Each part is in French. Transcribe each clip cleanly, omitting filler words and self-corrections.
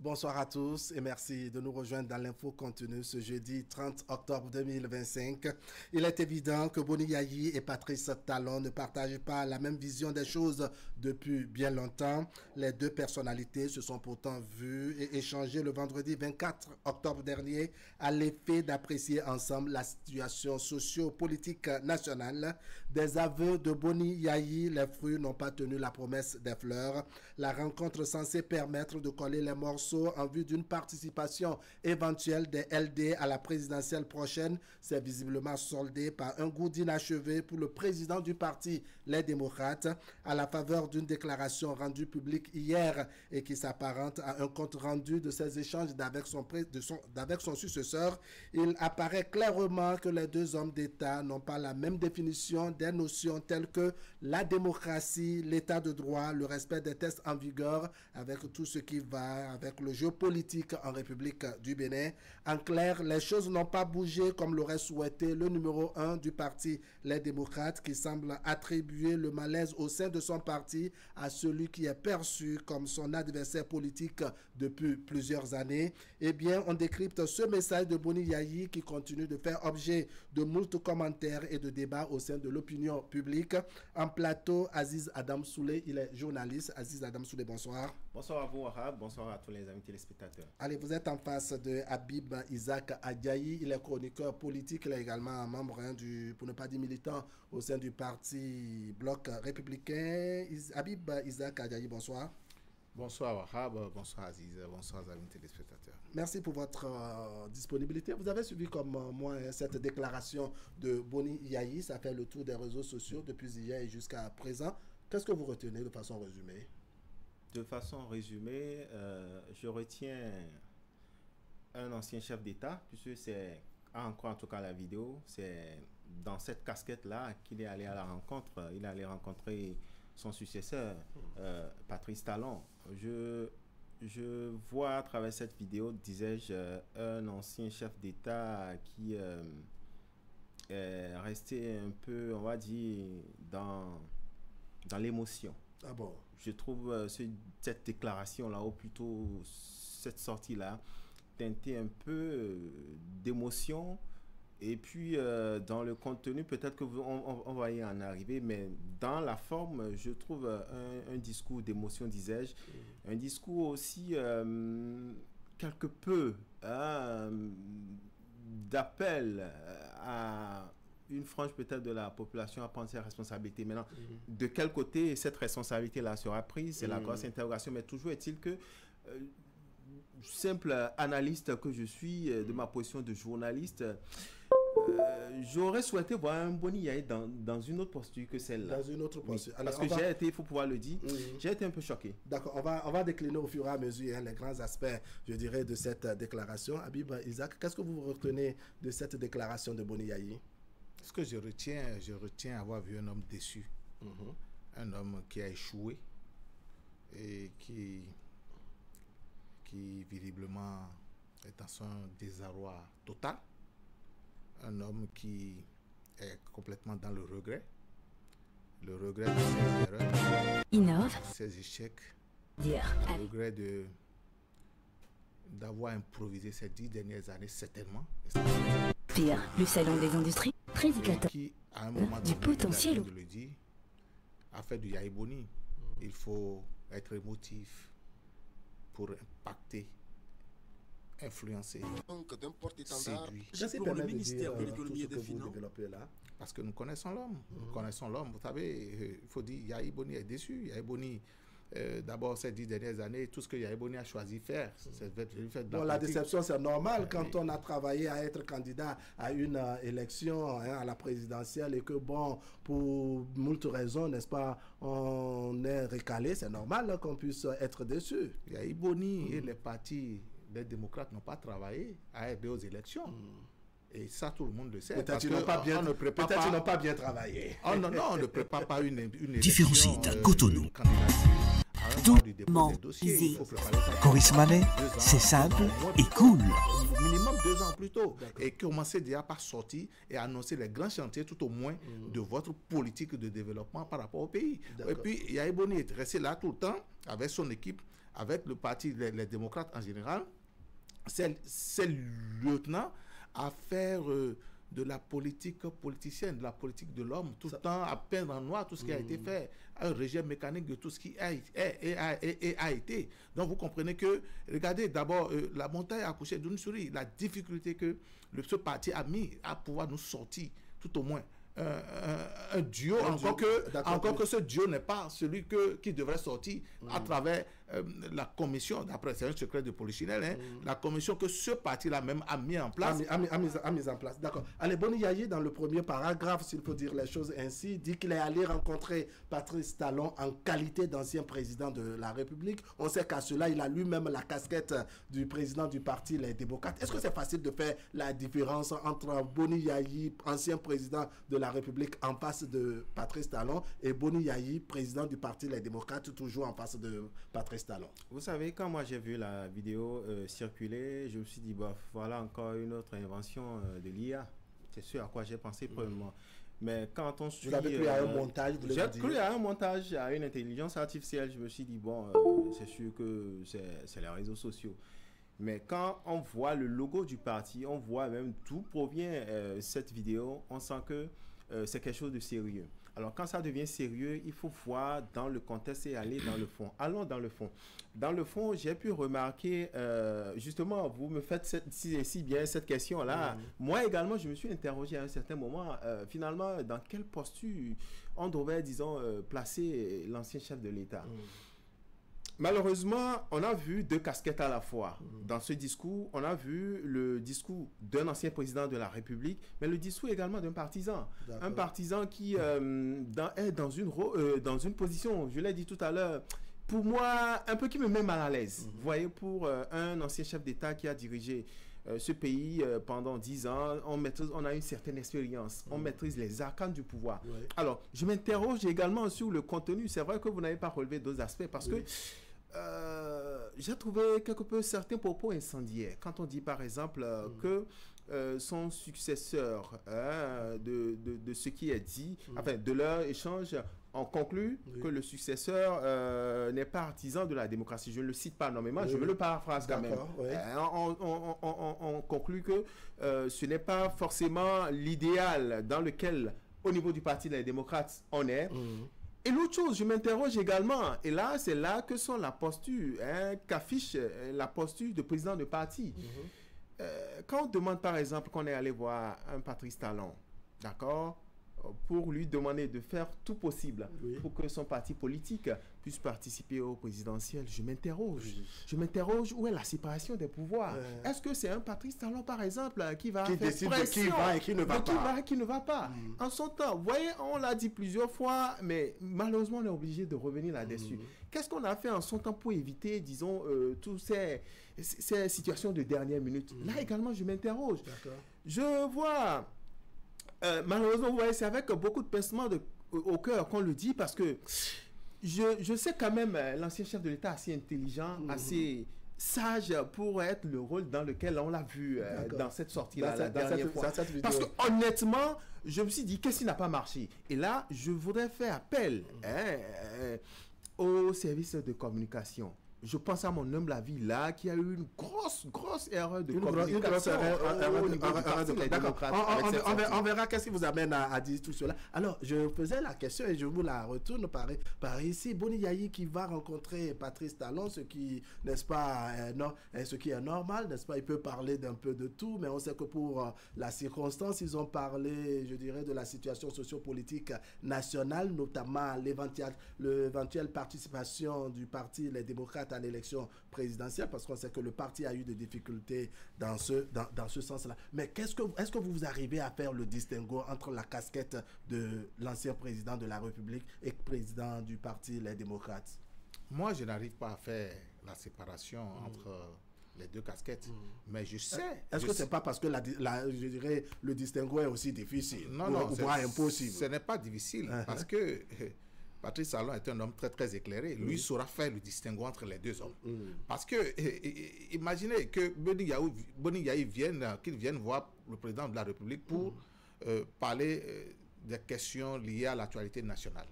Bonsoir à tous et merci de nous rejoindre dans l'info continue ce jeudi 30 octobre 2025. Il est évident que Boni Yayi et Patrice Talon ne partagent pas la même vision des choses depuis bien longtemps. Les deux personnalités se sont pourtant vues et échangées le vendredi 24 octobre dernier à l'effet d'apprécier ensemble la situation socio-politique nationale. Des aveux de Boni Yayi, les fruits n'ont pas tenu la promesse des fleurs. La rencontre censée permettre de coller les morceaux en vue d'une participation éventuelle des LD à la présidentielle prochaine s'est visiblement soldée par un goût d'inachevé pour le président du parti, les démocrates, à la faveur d'une déclaration rendue publique hier et qui s'apparente à un compte rendu de ses échanges avec son successeur. Il apparaît clairement que les deux hommes d'État n'ont pas la même définition des notions telles que la démocratie, l'état de droit, le respect des textes en vigueur, avec tout ce qui va avec le jeu politique en République du Bénin. En clair, les choses n'ont pas bougé comme l'aurait souhaité le numéro 1 du parti, les démocrates, qui semble attribuer le malaise au sein de son parti à celui qui est perçu comme son adversaire politique depuis plusieurs années. Eh bien, on décrypte ce message de Boni Yayi qui continue de faire objet de moult commentaires et de débats au sein de l'opinion publique. En plateau, Aziz Adam Souley, il est journaliste. Aziz Adam Souley, bonsoir. Bonsoir à vous, Wahab. Bonsoir à tous les amis téléspectateurs. Allez, vous êtes en face de Habib Isaac Adjayi. Il est chroniqueur politique. Il est également membre pour ne pas dire militant, au sein du parti Bloc républicain. Habib Isaac Adjayi, bonsoir. Bonsoir Wahab, bonsoir Aziz, bonsoir amis téléspectateurs. Merci pour votre disponibilité. Vous avez suivi comme moi cette déclaration de Boni Yayi. Ça fait le tour des réseaux sociaux depuis hier et jusqu'à présent. Qu'est-ce que vous retenez de façon résumée? De façon résumée, je retiens un ancien chef d'État, puisque c'est, encore en tout cas la vidéo, c'est dans cette casquette-là qu'il est allé à la rencontre. Il est allé rencontrer son successeur, Patrice Talon. Je vois à travers cette vidéo, disais-je, un ancien chef d'État qui est resté un peu, on va dire, dans l'émotion. Ah bon? Je trouve cette déclaration-là, ou plutôt cette sortie-là, teintée un peu d'émotion. Et puis, dans le contenu, peut-être qu'on va y en arriver, mais dans la forme, je trouve un discours d'émotion, disais-je, un discours aussi quelque peu d'appel à une frange peut-être de la population à prendre ses responsabilités. Maintenant, de quel côté cette responsabilité-là sera prise, c'est la grosse interrogation, mais toujours est-il que simple analyste que je suis, de ma position de journaliste, j'aurais souhaité voir un Boni Yayi dans une autre posture que celle-là. Dans une autre posture. Oui, parce que j'ai été, il faut pouvoir le dire, j'ai été un peu choqué. D'accord, on va décliner au fur et à mesure les grands aspects, je dirais, de cette déclaration. Habib Isaac, qu'est-ce que vous retenez de cette déclaration de Boni Yayi? Ce que je retiens avoir vu un homme déçu, un homme qui a échoué et qui visiblement est dans son désarroi total. Un homme qui est complètement dans le regret de ses erreurs, ses échecs, le regret d'avoir improvisé ces 10 dernières années, certainement. Pire, le salon des industries, prédicateur qui, à un moment du potentiel, de le dire, a fait du Yayi Boni. Il faut être émotif pour impacter, influencer, séduire. Je sais pour le ministère de l'économie et des finances. Parce que nous connaissons l'homme. Nous connaissons l'homme. Vous savez, il faut dire, Yayi Boni est déçu. Yayi Boni, d'abord, ces 10 dernières années, tout ce que Yayi Boni a choisi de faire, c'est de faire de la bon, la déception, c'est normal quand on a travaillé à être candidat à une élection, à la présidentielle, et que, bon, pour moult raisons, n'est-ce pas, on est recalé. C'est normal qu'on puisse être déçu. Yayi Boni et les partis des démocrates n'ont pas travaillé à aider aux élections. Et ça, tout le monde le sait. Peut-être qu'ils n'ont pas bien travaillé. Oh, non, on ne prépare pas une élection. Différencite, Cotonou. Dossier. Coris Manet, c'est simple et cool. Minimum 2 ans plus tôt. Et commencez déjà par sortir et annoncer les grands chantiers, tout au moins, de votre politique de développement par rapport au pays. Et puis, Yayi Boni est resté là tout le temps avec son équipe avec le parti, les démocrates en général, ces lieutenants à faire de la politique politicienne, de la politique de l'homme, tout le temps à peindre en noir tout ce qui a été fait, un régime mécanique de tout ce qui a été. Donc vous comprenez que, regardez d'abord, la montagne a accouché d'une souris, la difficulté que ce parti a mis à pouvoir nous sortir, tout au moins, un duo, encore que ce duo n'est pas celui qui devrait sortir à travers la commission, d'après c'est un secret de polichinelle, la commission que ce parti-là même a mis en place. A mis en place, d'accord. Allez, Boni Yayi, dans le premier paragraphe, s'il faut dire les choses ainsi, dit qu'il est allé rencontrer Patrice Talon en qualité d'ancien président de la République. On sait qu'à cela, il a lui-même la casquette du président du parti Les Démocrates. Est-ce que c'est facile de faire la différence entre Boni Yayi, ancien président de la République, en face de Patrice Talon, et Boni Yayi, président du parti Les Démocrates, toujours en face de Patrice Talon? Vous savez, quand moi j'ai vu la vidéo circuler, je me suis dit, bof, voilà encore une autre invention de l'IA. C'est ce à quoi j'ai pensé premièrement. Mais quand on suit... Vous avez cru à un montage? J'ai cru à un montage, à une intelligence artificielle. Je me suis dit, bon, c'est sûr que c'est les réseaux sociaux. Mais quand on voit le logo du parti, on voit même d'où provient cette vidéo, on sent que c'est quelque chose de sérieux. Alors, quand ça devient sérieux, il faut voir dans le contexte et aller dans le fond. Allons dans le fond. Dans le fond, j'ai pu remarquer, justement, vous me faites si bien cette question-là. Moi également, je me suis interrogé à un certain moment, finalement, dans quelle posture on devait, disons, placer l'ancien chef de l'État. Malheureusement, on a vu deux casquettes à la fois. Dans ce discours, on a vu le discours d'un ancien président de la République, mais le discours également d'un partisan. Un partisan qui est dans une position, je l'ai dit tout à l'heure, pour moi, un peu qui me met mal à l'aise. Vous voyez, pour un ancien chef d'État qui a dirigé ce pays pendant 10 ans, on a une certaine expérience, on maîtrise les arcanes du pouvoir. Alors, je m'interroge également sur le contenu. C'est vrai que vous n'avez pas relevé d'autres aspects parce que j'ai trouvé quelque peu certains propos incendiaires. Quand on dit par exemple que son successeur, de ce qui est dit, enfin de leur échange, on conclut que le successeur n'est pas artisan de la démocratie. Je ne le cite pas nommément, je me le paraphrase quand même. On conclut que ce n'est pas forcément l'idéal dans lequel, au niveau du Parti des démocrates, on est. Et l'autre chose, je m'interroge également, et là, c'est là que sont la posture, qu'affiche la posture de président de parti. Quand on demande, par exemple, qu'on est allé voir un Patrice Talon, d'accord, pour lui demander de faire tout possible pour que son parti politique puisse participer au présidentiel, je m'interroge. Je m'interroge où est la séparation des pouvoirs. Est-ce que c'est un Patrice Talon, par exemple, qui va faire pression de qui va et qui ne va pas. En son temps, vous voyez, on l'a dit plusieurs fois, mais malheureusement, on est obligé de revenir là-dessus. Qu'est-ce qu'on a fait en son temps pour éviter, disons, toutes ces situations de dernière minute? Là également, je m'interroge. Je vois... malheureusement, vous voyez, c'est avec beaucoup de pincement au cœur qu'on le dit, parce que je sais quand même l'ancien chef de l'État assez intelligent, assez sage pour être le rôle dans lequel on l'a vu dans cette sortie-là la dernière fois. Parce que honnêtement, je me suis dit, qu'est-ce qui n'a pas marché? Et là, je voudrais faire appel au service de communication. Je pense à mon humble avis là, qui a eu une grosse erreur de communication. On verra qu'est-ce qui vous amène à dire tout cela. Alors, je faisais la question et je vous la retourne par ici. Boni Yayi qui va rencontrer Patrice Talon, ce qui, n'est-ce pas, ce qui est normal, n'est-ce pas? Il peut parler d'un peu de tout, mais on sait que pour la circonstance, ils ont parlé, je dirais, de la situation sociopolitique nationale, notamment l'éventuelle participation du parti Les Démocrates à l'élection présidentielle, parce qu'on sait que le parti a eu des difficultés dans ce sens-là. Mais est-ce que vous arrivez à faire le distinguo entre la casquette de l'ancien président de la République et président du parti Les Démocrates? Moi, je n'arrive pas à faire la séparation entre les deux casquettes, mais je sais. Est-ce que c'est pas parce que je dirais le distinguo est aussi difficile? Non, c'est impossible. Ce n'est pas difficile parce que Patrice Talon est un homme très très éclairé. Lui saura faire le distinguo entre les deux hommes. Parce que imaginez que Boni Yayi vienne voir le président de la République pour parler des questions liées à l'actualité nationale.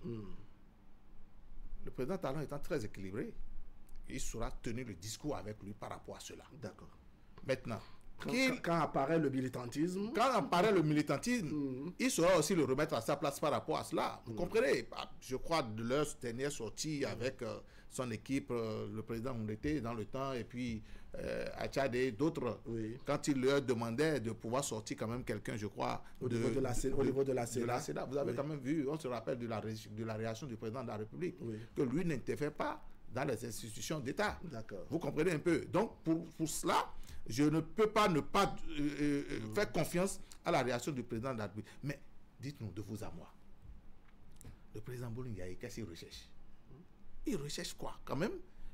Le président Talon étant très équilibré, il saura tenir le discours avec lui par rapport à cela. D'accord. Maintenant, quand apparaît le militantisme, il saura aussi le remettre à sa place par rapport à cela. Vous comprenez? Je crois de leur dernière sortie avec son équipe, le président Mounete dans le temps, et puis Achad et d'autres, quand il leur demandait de pouvoir sortir quand même quelqu'un, je crois, au niveau de la CEDA. Vous avez quand même vu, on se rappelle de la réaction du président de la République, que lui n'interfère pas dans les institutions d'État. Vous comprenez un peu? Donc, pour cela, je ne peux pas ne pas faire confiance à la réaction du président de la République. Mais dites-nous de vous à moi. Le président Boni Yayi, qu'est-ce qu'il recherche? Il recherche quoi? Quand même,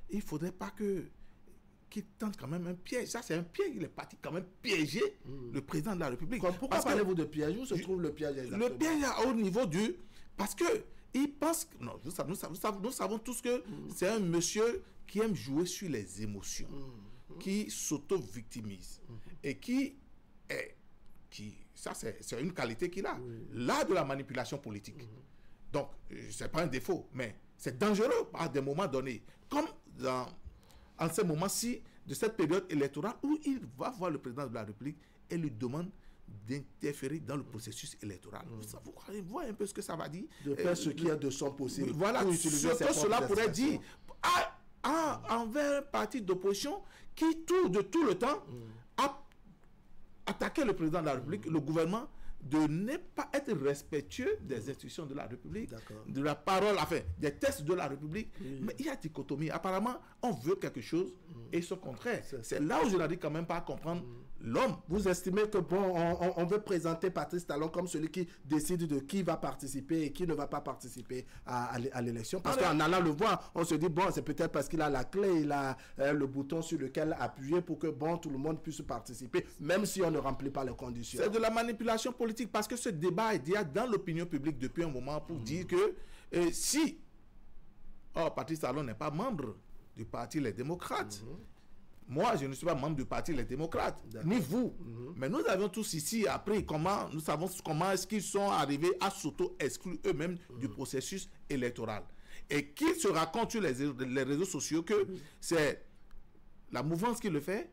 il ne faudrait pas qu'il tente quand même un piège. Ça, c'est un piège. Il est parti quand même piéger le président de la République. Pourquoi parlez-vous de piège? Où se trouve le piège exactement? Le piège est au niveau du... Parce que il pense... Non, nous savons tous que c'est un monsieur qui aime jouer sur les émotions, qui s'auto-victimise et ça, c'est une qualité qu'il a. L'art de la manipulation politique. Donc, ce n'est pas un défaut, mais c'est dangereux à des moments donnés. Comme en ce moment-ci, de cette période électorale où il va voir le président de la République et lui demande d'interférer dans le processus électoral. Vous voyez un peu ce que ça va dire? De faire ce qui est de son possible. Voilà ce que cela pourrait dire envers un parti d'opposition qui, de tout le temps, a attaqué le président de la République, le gouvernement, de ne pas être respectueux des institutions de la République, de la parole, enfin, des textes de la République. Mais il y a dichotomie. Apparemment, on veut quelque chose et ce contraire. C'est là où je n'arrive quand même pas à comprendre l'homme. Vous estimez que, bon, on veut présenter Patrice Talon comme celui qui décide de qui va participer et qui ne va pas participer à l'élection. Parce qu'en allant le voir, on se dit, bon, c'est peut-être parce qu'il a la clé, il a le bouton sur lequel appuyer pour que, bon, tout le monde puisse participer, même si on ne remplit pas les conditions. C'est de la manipulation politique parce que ce débat est déjà dans l'opinion publique depuis un moment pour dire que si Patrice Talon n'est pas membre du parti Les Démocrates, moi, je ne suis pas membre du parti Les Démocrates, ni vous. Mais nous avons tous ici appris nous savons comment est-ce qu'ils sont arrivés à s'auto-exclure eux-mêmes du processus électoral. Et qu'ils se racontent sur les réseaux sociaux que c'est la mouvance qui le fait.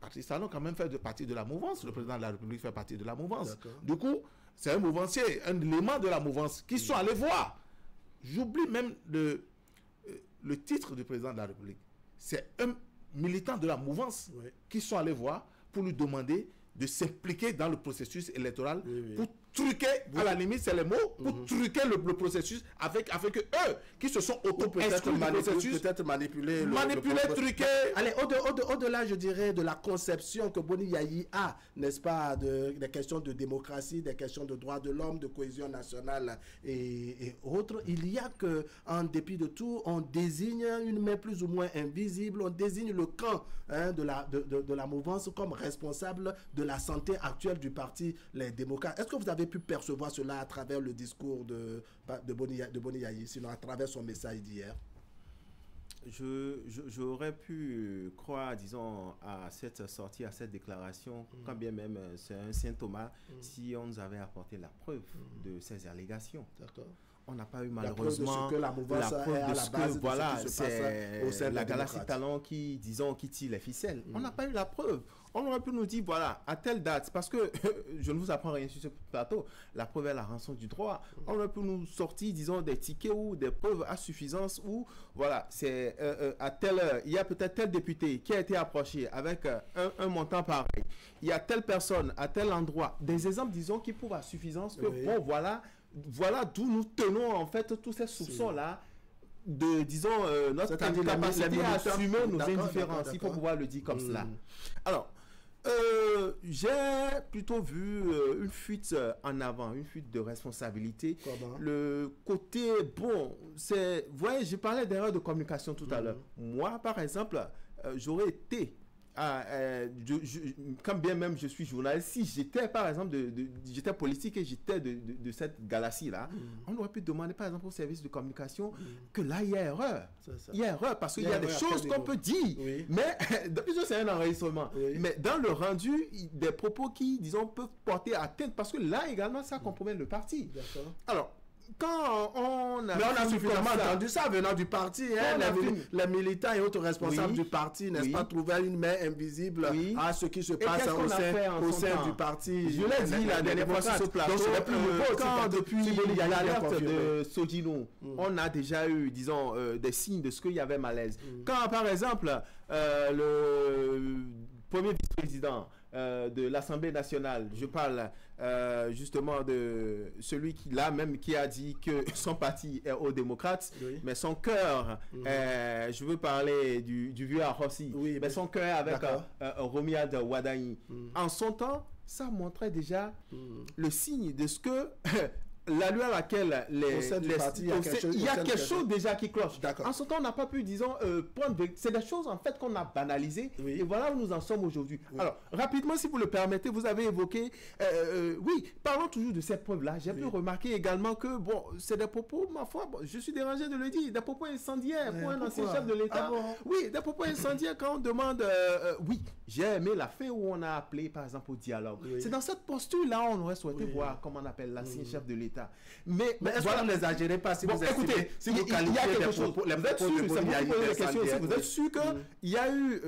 Patrice Talon quand même fait partie de la mouvance. Le président de la République fait partie de la mouvance. Du coup, c'est un mouvancier, un élément de la mouvance qui sont allés voir. J'oublie même le titre du président de la République. C'est un militant de la mouvance qui sont allés voir pour lui demander de s'impliquer dans le processus électoral pour truquer, à la limite c'est les mots, pour truquer le processus afin que eux qui se sont auto-exclus du processus, peut-être manipuler, truquer. Allez, au-delà, je dirais, de la conception que Boni Yayi a, n'est-ce pas, des questions de démocratie, des questions de droits de l'homme, de cohésion nationale et autres, il y a que, en dépit de tout, on désigne une main plus ou moins invisible, on désigne le camp de la mouvance comme responsable de la santé actuelle du parti Les Démocrates. Est-ce que vous avez pu percevoir cela à travers le discours de Boni Yayi, sinon à travers son message d'hier? J'aurais pu croire, disons, à cette sortie, à cette déclaration, quand bien même c'est un Saint Thomas, si on nous avait apporté la preuve de ces allégations. D'accord. On n'a pas eu malheureusement la preuve de ce que voilà, c'est la Galaxie Talon qui tire les ficelles. On n'a pas eu la preuve. On aurait pu nous dire, voilà, à telle date, parce que je ne vous apprends rien sur ce plateau, la preuve est la rançon du droit. On aurait pu nous sortir, disons, des tickets ou des preuves à suffisance où, voilà, c'est à telle heure, il y a peut-être tel député qui a été approché avec un montant pareil. Il y a telle personne à tel endroit. Des exemples, disons, qui prouvent à suffisance que, bon, voilà d'où nous tenons, en fait, tous ces soupçons-là de, disons, notre capacité à assumer nos indifférences. Il faut pouvoir le dire comme cela. Alors, j'ai plutôt vu une fuite en avant, une fuite de responsabilité. Comment? Le côté, bon, c'est... Vous voyez, j'ai parlé d'erreur de communication tout à l'heure. Moi, par exemple, j'aurais été... quand bien même je suis journaliste, si j'étais par exemple j'étais politique et j'étais de cette galaxie là, on aurait pu demander par exemple au service de communication que là il y a erreur. Il y a erreur parce qu'il y a des choses qu'on peut dire, mais depuis c'est un enregistrement, mais dans le rendu des propos qui, disons, peuvent porter atteinte parce que là également ça compromet le parti. Alors quand on a... Mais on a suffisamment entendu ça venant du parti, hein, les militants et autres responsables du parti, n'est-ce pas, trouver une main invisible à ce qui se passe au sein du parti. Je l'ai dit la dernière fois sur ce plateau, quand depuis l'alerte de Sodino, on a déjà eu, disons, des signes de ce qu'il y avait malaise. Quand, par exemple, le premier vice-président de l'Assemblée nationale, je parle justement de celui qui a dit que son parti est aux démocrates, mais son cœur, je veux parler du vieux Arossi, mais son cœur est avec Romiad Wadaï. En son temps, ça montrait déjà le signe de ce que l'allure à laquelle il y a quelque chose déjà qui cloche. En ce temps, on n'a pas pu, disons, prendre... C'est des choses, en fait, qu'on a banalisées. Et voilà où nous en sommes aujourd'hui. Alors, rapidement, si vous le permettez, vous avez évoqué... parlons toujours de cette preuve-là. J'ai pu remarquer également que, bon, c'est des propos, ma foi, je suis dérangé de le dire, des propos incendiaires pour un ancien chef de l'État. Oui, des propos incendiaires quand on demande... j'ai aimé la fin où on a appelé, par exemple, au dialogue. C'est dans cette posture-là, on aurait souhaité voir, comment on appelle, l'ancien chef de l'État. Mais est-ce que vous n'exagérez pas si vous écoutez, si vous qualifiez des propos, vous êtes sûr, vous êtes sûr qu'il y a eu,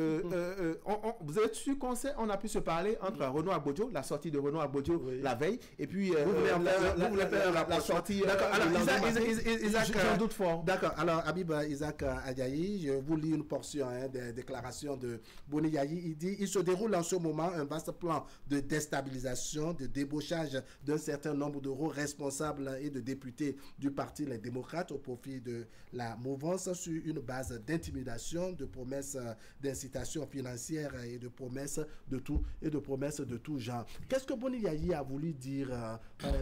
vous êtes sûr qu'on a pu se parler entre Renaud Agbodjo, la sortie de Renaud Agbodjo la veille, et puis vous voulez faire la sortie. D'accord. Alors Isaac, j'en doute fort. D'accord. Alors Habib Isaac Adiaye, je vous lis une portion des déclarations de Boni Yayi. Il dit: il se déroule en ce moment un vaste plan de déstabilisation, de débauchage d'un certain nombre de hauts responsables et de députés du parti Les Démocrates au profit de la mouvance sur une base d'intimidation, de promesses d'incitation financière et de promesses de tout genre. Qu'est-ce que Boni Yayi a voulu dire,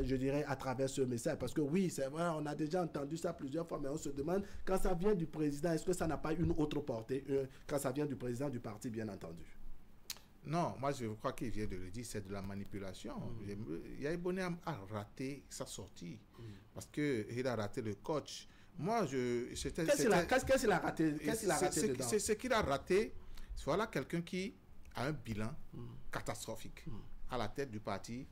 je dirais, à travers ce message? Parce que oui, c'est vrai, on a déjà entendu ça plusieurs fois, mais on se demande, quand ça vient du président, est-ce que ça n'a pas une autre portée, quand ça vient du président du parti, bien entendu? Non, moi je crois qu'il vient de le dire, c'est de la manipulation. Yayi Boni a raté sa sortie parce qu'il a raté le coach. Moi, qu'est-ce qu'il a raté dedans? C'est ce qu'il a raté. Voilà quelqu'un qui a un bilan catastrophique à la tête du parti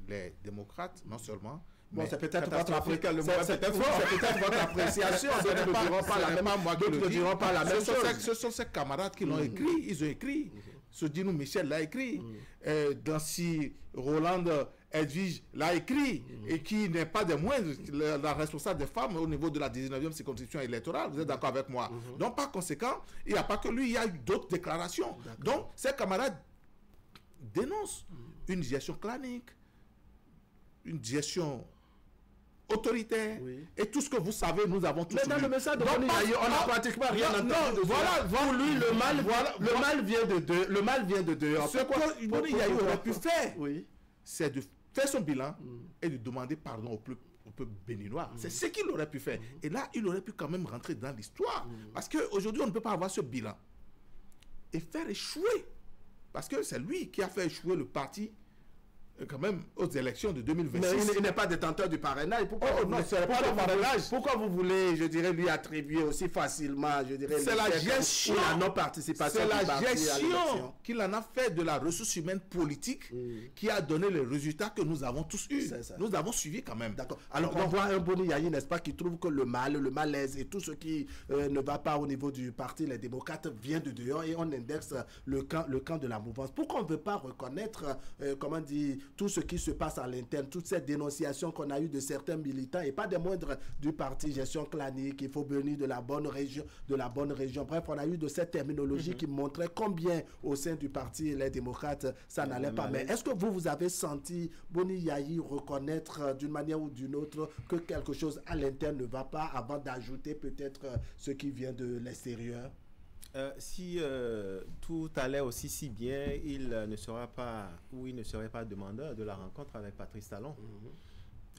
Les Démocrates, non seulement. Bon, c'est peut-être votre appréciation. D'autres ne diront pas la même chose. D'autres ne diront pas la même chose. Ce sont ses camarades qui l'ont écrit. Ils ont écrit. Sodino Michel l'a écrit. Dancy Roland Edwige l'a écrit. Et qui n'est pas des moindres, la responsable des femmes au niveau de la 19e circonscription électorale. Vous êtes d'accord avec moi? Donc, par conséquent, il n'y a pas que lui, il y a eu d'autres déclarations. Donc, ses camarades dénoncent une gestion clanique, une gestion autoritaire, et tout ce que vous savez, nous avons tous. Mais dans le message de Boni Yayi, on n'a pratiquement rien entendu. Pour lui, le mal vient de deux. Le mal vient de deux. Ce que Boni Yayi aurait pu faire, c'est de faire son bilan et de demander pardon au peuple béninois. C'est ce qu'il aurait pu faire. Et là, il aurait pu quand même rentrer dans l'histoire. Parce qu'aujourd'hui, on ne peut pas avoir ce bilan et faire échouer. Parce que c'est lui qui a fait échouer le parti quand même aux élections de 2026. Mais il n'est pas détenteur du parrainage. Pourquoi vous voulez, je dirais, lui attribuer aussi facilement, je dirais, c'est la gestion, la non-participation. C'est la gestion qu'il en a fait de la ressource humaine politique qui a donné les résultats que nous avons tous eus. Nous avons suivi quand même. D'accord. Alors on voit un Boni Yayi, n'est-ce pas, qui trouve que le malaise et tout ce qui ne va pas au niveau du parti Les Démocrates vient de dehors, et on indexe le camp de la mouvance. Pourquoi on ne veut pas reconnaître, comment dire, tout ce qui se passe à l'interne, toutes ces dénonciations qu'on a eues de certains militants, et pas des moindres, du parti gestion clanique, il faut venir de la bonne région, Bref, on a eu de cette terminologie qui montrait combien au sein du parti Les Démocrates ça n'allait pas. Mais est-ce que vous avez senti Boni Yayi reconnaître d'une manière ou d'une autre que quelque chose à l'interne ne va pas, avant d'ajouter peut-être ce qui vient de l'extérieur? Si tout allait aussi si bien, il ne serait pas demandeur de la rencontre avec Patrice Talon.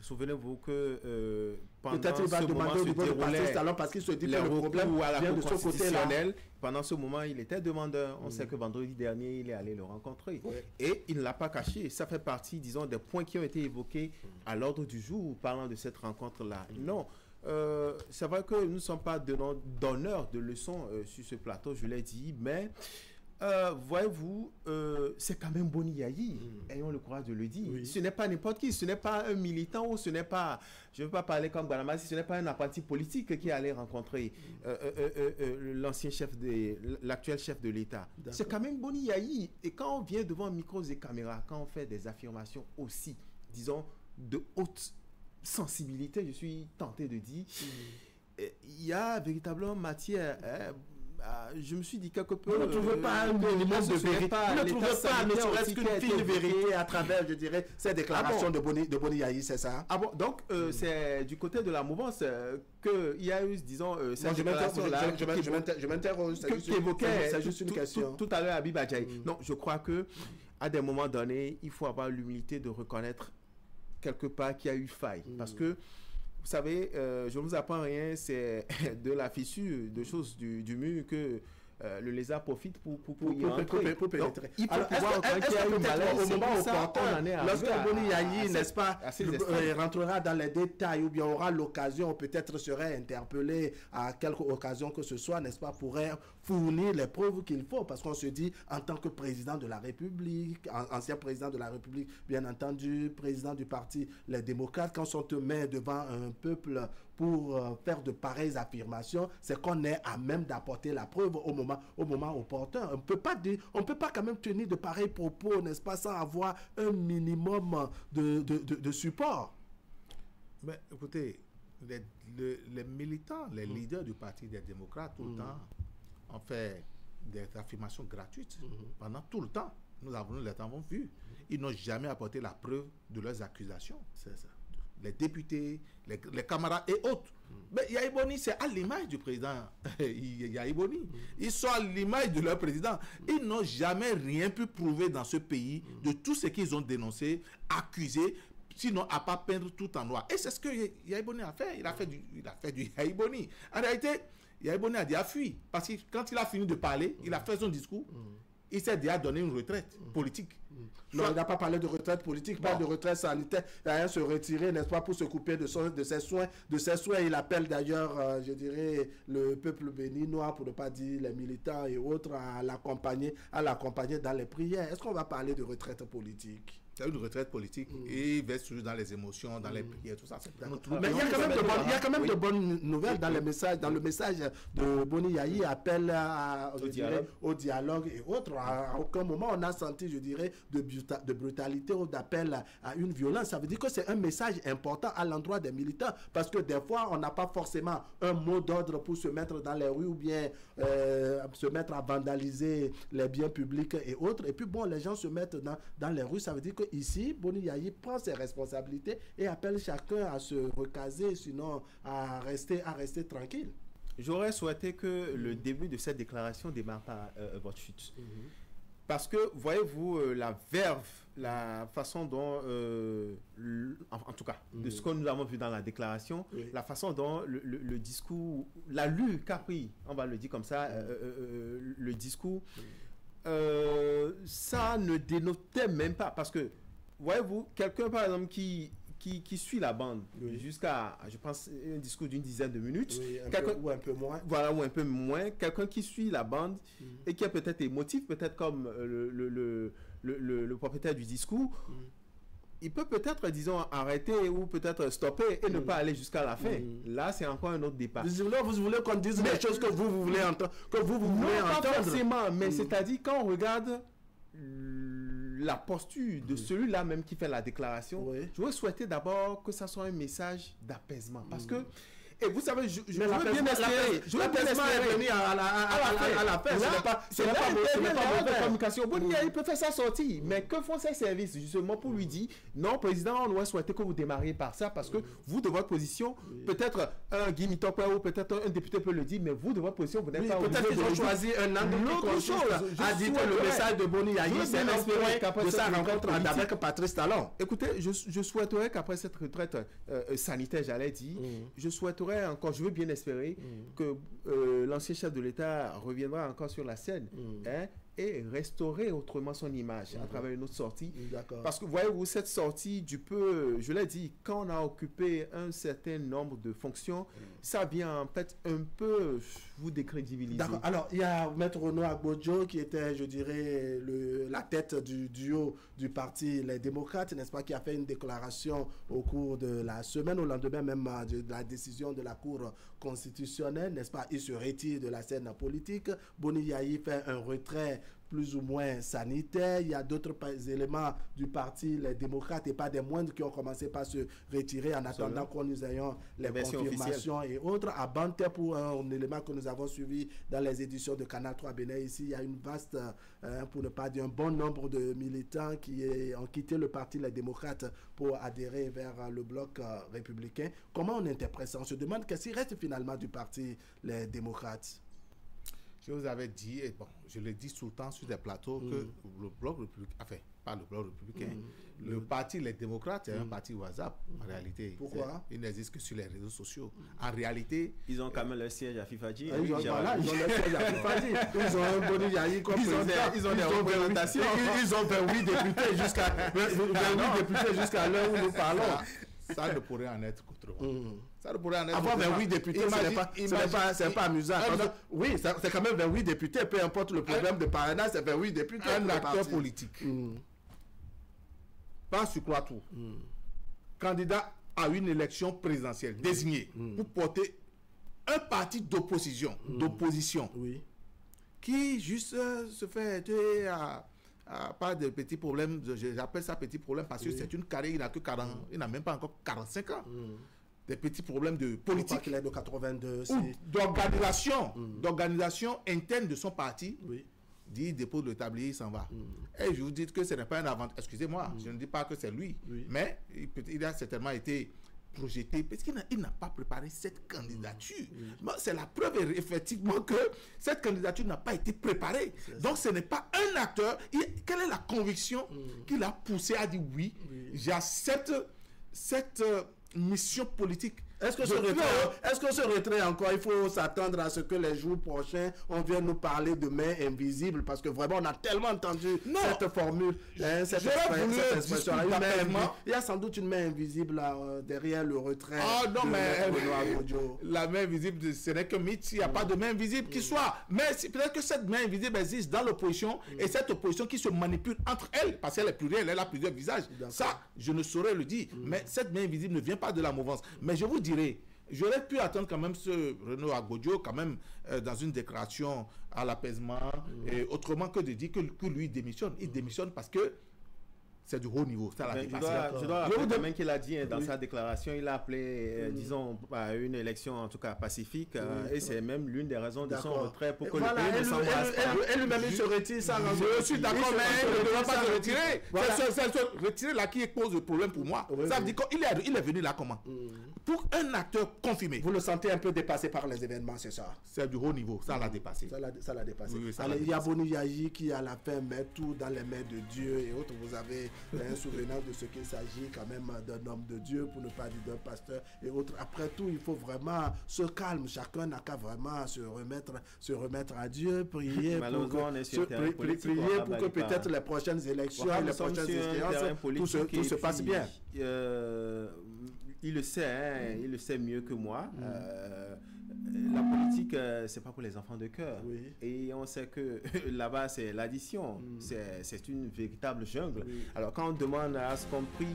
Souvenez-vous que peut-être il va demander au niveau de Patrice Talon parce qu'il se dit que le problème vient de ce côté-là. Pendant ce moment, il était demandeur. On sait que vendredi dernier, il est allé le rencontrer. Et il ne l'a pas caché. Ça fait partie, disons, des points qui ont été évoqués à l'ordre du jour parlant de cette rencontre-là. Non. C'est vrai que nous ne sommes pas donneurs de leçons sur ce plateau, je l'ai dit, mais Voyez-vous, c'est quand même Boni Yayi, ayons le courage de le dire. Oui. Ce n'est pas n'importe qui, ce n'est pas un militant ou ce n'est pas, je ne veux pas parler comme Gwanamasi, ce n'est pas un apprenti politique qui allait rencontrer l'actuel chef de l'État. C'est quand même Boni Yayi. Et quand on vient devant micros et caméras, quand on fait des affirmations aussi, disons, de haute sensibilité, je suis tenté de dire, il y a véritablement matière... je me suis dit quelque peu... Vous ne trouvez pas un minimum de vérité? Vous ne trouvez pas, ne serait-ce qu'une fine vérité à travers, je dirais, ces déclarations de Boni Yayi, c'est ça? Ah bon, donc c'est du côté de la mouvance qu'il y a eu, disons, cette déclaration-là... Je m'interroge, c'est juste une question. Tout à l'heure, Habib Adjaï. Non, je crois que à des moments donnés, il faut avoir l'humilité de reconnaître quelque part qu'il y a eu faille. Parce que vous savez, je ne vous apprends rien, c'est de la fissure de choses du mur que le lézard profite pour pénétrer. Donc, il faut pouvoir, quand il y a eu malaise, au moment opportun, lorsque Boni Yayi, n'est-ce pas, rentrera dans les détails ou bien aura l'occasion, peut-être serait interpellé à quelque occasion que ce soit, n'est-ce pas, pourrait fournir les preuves qu'il faut, parce qu'on se dit, en tant que président de la République, ancien président de la République, bien entendu, président du parti Les Démocrates, quand on te met devant un peuple pour faire de pareilles affirmations, c'est qu'on est à même d'apporter la preuve au moment opportun. On ne peut pas quand même tenir de pareils propos, n'est-ce pas, sans avoir un minimum de support. Mais écoutez, les militants, les leaders du Parti des démocrates, tout le temps, ont fait des affirmations gratuites pendant tout le temps. Nous les avons vus. Ils n'ont jamais apporté la preuve de leurs accusations. C'est ça. Les députés, les camarades et autres. Mais Yayi Boni, c'est à l'image du président Yayi Boni. Ils sont à l'image de leur président. Ils n'ont jamais rien pu prouver dans ce pays de tout ce qu'ils ont dénoncé, accusé, sinon à pas peindre tout en noir. Et c'est ce que Yayi Boni a fait. Il a fait du Yayi Boni. En réalité, Yayi Boni a déjà fui. Parce que quand il a fini de parler, il a fait son discours. Il s'est déjà donné une retraite politique. Non, il n'a pas parlé de retraite politique, pas de retraite sanitaire. Il a rien se retirer, n'est-ce pas, pour se couper de ses soins. Il appelle d'ailleurs, je dirais, le peuple béninois, pour ne pas dire les militants et autres, à l'accompagner dans les prières. Est-ce qu'on va parler de retraite politique? C'est une retraite politique et il va toujours dans les émotions, dans les prières, tout ça. Mais il y a quand même de bonnes nouvelles dans le message de Boni Yayi, appel au dialogue et autres. À aucun moment on a senti, je dirais, de brutalité ou d'appel à une violence. Ça veut dire que c'est un message important à l'endroit des militants, parce que des fois on n'a pas forcément un mot d'ordre pour se mettre dans les rues ou bien se mettre à vandaliser les biens publics et autres. Et puis bon, les gens se mettent dans les rues. Ça veut dire que ici, Boni Yayi prend ses responsabilités et appelle chacun à se recaser, sinon à rester tranquille. J'aurais souhaité que le début de cette déclaration démarre par votre chute. Parce que, voyez-vous, la verve, la façon dont, en tout cas, de ce que nous avons vu dans la déclaration, la façon dont le discours, l'allure qu'a pris, on va le dire comme ça, le discours, ça ne dénotait même pas, parce que voyez-vous, quelqu'un par exemple qui suit la bande jusqu'à, je pense, un discours d'une dizaine de minutes, ou un peu moins, voilà, ou un peu moins, quelqu'un qui suit la bande et qui est peut-être émotif, peut-être comme le propriétaire du discours, il peut peut-être, disons, arrêter ou peut-être stopper et ne pas aller jusqu'à la fin. Là, c'est encore un autre départ. Vous voulez qu'on dise les choses que vous voulez entendre, pas forcément, mais c'est-à-dire quand on regarde la posture de celui-là même qui fait la déclaration, j'aurais souhaité d'abord que ça soit un message d'apaisement. Parce que, et vous savez, je veux bien espérer. L'apaisement est venu à la fin. Ce n'est pas de communication. Boni Yayi peut faire sa sortie, mais que font ces services justement pour lui dire non, président, on aurait souhaité que vous démarriez par ça, parce que vous, de votre position, peut-être un Guy Mitopé ou peut-être un député peut le dire, mais vous, de votre position, vous n'êtes pas obligé. Peut-être qu'ils ont choisi un angle qui consiste à dire que le message de Boni Yayi, c'est un point de sa rencontre avec Patrice Talon. Écoutez, je souhaiterais qu'après cette retraite sanitaire, j'allais dire, je souhaiterais encore, je veux bien espérer que l'ancien chef de l'État reviendra encore sur la scène et restaurer autrement son image à travers une autre sortie. D'accord. Parce que voyez-vous, cette sortie du peu, je l'ai dit, quand on a occupé un certain nombre de fonctions, ça vient en fait un peu vous décrédibiliser. D'accord. Alors, il y a Maître Renaud Agbodjo qui était, je dirais, la tête du duo du parti Les Démocrates, n'est-ce pas, qui a fait une déclaration au cours de la semaine, au lendemain même de la décision de la Cour constitutionnelle, n'est-ce pas, il se retire de la scène politique. Boni Yayi fait un retrait plus ou moins sanitaire. Il y a d'autres éléments du parti Les Démocrates et pas des moindres qui ont commencé par se retirer en attendant qu'on nous ayons les confirmations et autres. À Banté, pour un élément que nous avons suivi dans les éditions de Canal 3 Bénin, ici, il y a une vaste, pour ne pas dire un bon nombre de militants qui ont quitté le parti Les Démocrates pour adhérer vers le bloc républicain. Comment on interprète ça? On se demande qu'est-ce qui reste finalement du parti Les Démocrates. Je vous avais dit, et bon, je le dis tout le temps sur des plateaux, que le bloc républicain, enfin, pas le bloc républicain, le parti Les Démocrates est un parti WhatsApp, en réalité. Pourquoi? Il n'existe que sur les réseaux sociaux. En réalité... Ils ont quand même leur siège à Fifadji. Ils ont leur siège à Fifadji. Ils ont un Boni Yayi comme président. Ils ont des représentations. Ils ont 28 députés jusqu'à l'heure où nous parlons. Ça ne pourrait en être qu'autrement. Ça ne pourrait en être avoir 28 députés, ce n'est pas amusant. Oui, c'est quand même 28 députés, peu importe le problème de parrainage, c'est 28 députés. Un acteur politique, pas sur quoi tout, candidat à une élection présidentielle désigné pour porter un parti d'opposition, qui juste se fait aider pas de petits problèmes, j'appelle ça petits problèmes parce que c'est une carrière, il n'a même pas encore 45 ans. Des petits problèmes de politique. Qu'il est de 82. D'organisation interne de son parti. Dit, il dépose le tablier, il s'en va. Et je vous dis que ce n'est pas un avantage. Excusez-moi, je ne dis pas que c'est lui. Mais il a certainement été projeté parce qu'il n'a pas préparé cette candidature. C'est la preuve effectivement que cette candidature n'a pas été préparée. Donc ce n'est pas un acteur. Quelle est la conviction qui l'a poussé à dire oui, j'accepte cette mission politique? Est-ce que ce retrait encore, il faut s'attendre à ce que les jours prochains, on vienne nous parler de main invisible, parce que vraiment, on a tellement entendu cette formule, cette expression. Il y a sans doute une main invisible derrière le retrait. Ah non, mais la main invisible, ce n'est que mythe. Il n'y a pas de main invisible qui soit. Mais peut-être que cette main invisible existe dans l'opposition, et cette opposition qui se manipule entre elles, parce qu'elle est plurielle, elle a plusieurs visages. Ça, je ne saurais le dire. Mais cette main invisible ne vient pas de la mouvance. Mais je vous dis, j'aurais pu attendre quand même ce Renaud Agbodjo quand même dans une déclaration à l'apaisement et autrement que de dire que lui démissionne. Il démissionne parce que c'est du haut niveau. Ça l'a dépassé. Je dois rappeler quand même qu'il a dit dans sa déclaration, il a appelé, disons, à une élection en tout cas pacifique et c'est même l'une des raisons de son retrait pour que le pays ne s'embrasse pas. Et lui-même, il se retire sans raison. Je suis d'accord, mais il ne doit pas se retirer. C'est se retirer là qui pose le problème pour moi. Ça veut dire qu'il est venu là comment? Pour un acteur confirmé. Vous le sentez un peu dépassé par les événements, c'est ça? C'est du haut niveau, ça l'a dépassé. Ça l'a dépassé. Oui, il y a Boni Yayi qui à la fin met tout dans les mains de Dieu et autres. Vous avez un souvenir de ce qu'il s'agit quand même d'un homme de Dieu, pour ne pas dire d'un pasteur et autres. Après tout, il faut vraiment se calmer. Chacun n'a qu'à vraiment se remettre à Dieu, prier pour que peut-être les prochaines élections, les prochaines échéances, tout se passe bien. Il le sait, il le sait mieux que moi. La politique, c'est pas pour les enfants de cœur. Et on sait que là-bas, c'est l'addition. C'est une véritable jungle. Alors, quand on demande à ce qu'on prie,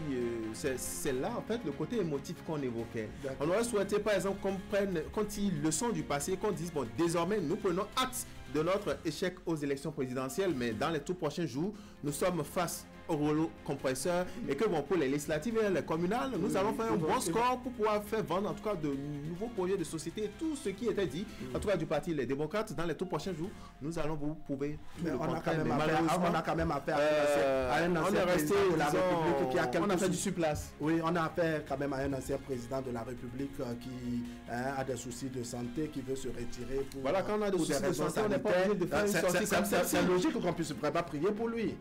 c'est là, en fait, le côté émotif qu'on évoquait. On aurait souhaité, par exemple, qu'on prenne, qu'on tire leçon du passé, qu'on dise, bon, désormais, nous prenons acte de notre échec aux élections présidentielles, mais dans les tout prochains jours, nous sommes face au rouleau compresseur et que bon, pour les législatives et les communales, nous allons faire un bon score pour pouvoir faire vendre en tout cas de nouveaux projets de société et tout ce qui était dit, en tout cas du parti Les Démocrates, dans les tout prochains jours, nous allons vous prouver tout le contraire. On a quand même affaire à un ancien président de la République qui a quelques... On a fait du surplace. Oui, on a affaire quand même à un ancien président de la République qui a des soucis de santé, qui veut se retirer pour... Voilà, quand on a des soucis de santé, on n'est pas obligé de faire une sortie comme ça. C'est logique qu'on puisse pas prier pour lui.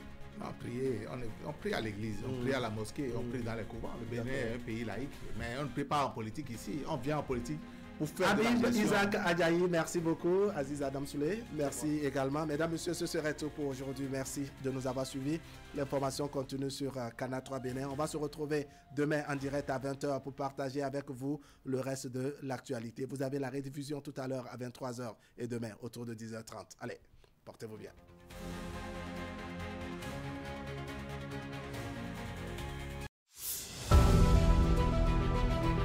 On prie à l'église, on prie à la mosquée, on prie dans les couvents. Le Bénin est un pays laïque, mais on ne prie pas en politique ici. On vient en politique pour faire de la Habib gestion. Isaac Adjaï, merci beaucoup. Aziz Adam Souley, merci également. Mesdames, Messieurs, ce serait tout pour aujourd'hui. Merci de nous avoir suivis. L'information continue sur Canal 3 Bénin. On va se retrouver demain en direct à 20h pour partager avec vous le reste de l'actualité. Vous avez la rediffusion tout à l'heure à 23h et demain autour de 10h30. Allez, portez-vous bien.